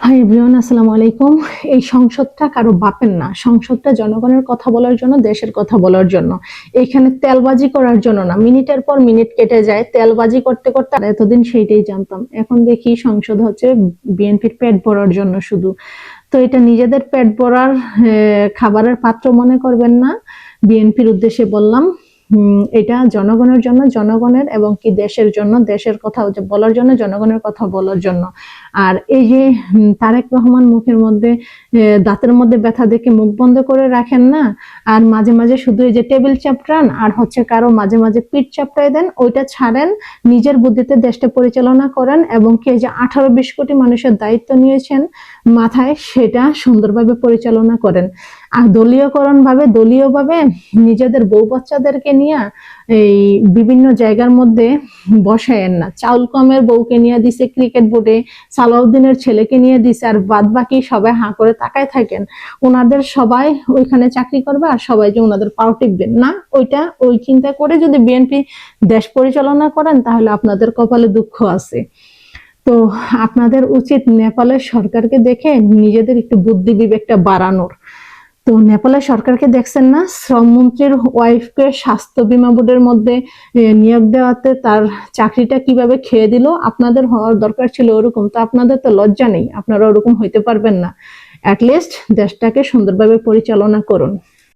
Hi everyone, আসসালামু আলাইকুম। এই সংসদটা কারো বাপের না, সংসদটা জনগণের কথা বলার জন্য, দেশের কথা বলার জন্য। এখানে তেলবাজি করার জন্য না। মিনিটের পর মিনিট কেটে যায় তেলবাজি করতে করতে। আর এতদিন সেইটাই জানতাম, এখন দেখি সংসদ হচ্ছে বিএনপির পেট ভরার জন্য শুধু। তো এটা নিজেদের পেট ভরার খাবারের পাত্র মনে করবেন না। বিএনপির উদ্দেশ্যে বললাম, এটা জনগণের জন্য, জনগণের এবং কি দেশের জন্য, দেশের কথা বলার জন্য, জনগণের কথা বলার জন্য। আর এই যে তারেক রহমান মুখের মধ্যে দাঁতের মধ্যে ব্যথা দেখে মুখ বন্ধ করে রাখেন না, আর মাঝে মাঝে শুধু এই যে টেবিল চাপড়ান আর হচ্ছে কারো মাঝে মাঝে পিঠ চাপড়াই দেন, ওইটা ছাড়েন। নিজের বুদ্ধিতে দেশটা পরিচালনা করেন এবং কি যে 18-20 কোটি মানুষের দায়িত্ব নিয়েছেন মাথায়, সেটা সুন্দরভাবে পরিচালনা করেন। আর দলীয়ভাবে নিজেদের বউ বাচ্চাদেরকে নিয়ে এই বিভিন্ন জায়গার মধ্যে বসায়েন না। চাউল কমের বউকে নিয়ে দিছে ক্রিকেট বোর্ডে, সালাউদ্দিনের ছেলেকে নিয়ে দিছে, আর বাদ বাকি সবাই হাঁ করে তাকায় থাকেন। ওনাদের সবাই ওইখানে চাকরি করবে আর সবাই যে ওনাদের পাও টিকবেন না, ওই চিন্তা করে যদি বিএনপি দেশ পরিচালনা করেন তাহলে আপনাদের কপালে দুঃখ আছে। তো আপনাদের উচিত নেপালের সরকারকে দেখে নিজেদের একটু বুদ্ধি বিবেকটা বাড়ানোর। তো নেপালের সরকারকে দেখছেন না, শ্রমমন্ত্রীর ওয়াইফকে স্বাস্থ্য বীমা বোর্ডের মধ্যে নিয়োগ দেওয়াতে তার চাকরিটা কিভাবে খেয়ে দিল। আপনাদের হওয়ার দরকার ছিল ওরকম। তো আপনাদের তো লজ্জা নেই, আপনারা ওরকম হইতে পারবেন না। অ্যাটলিস্ট দেশটাকে সুন্দরভাবে পরিচালনা করুন।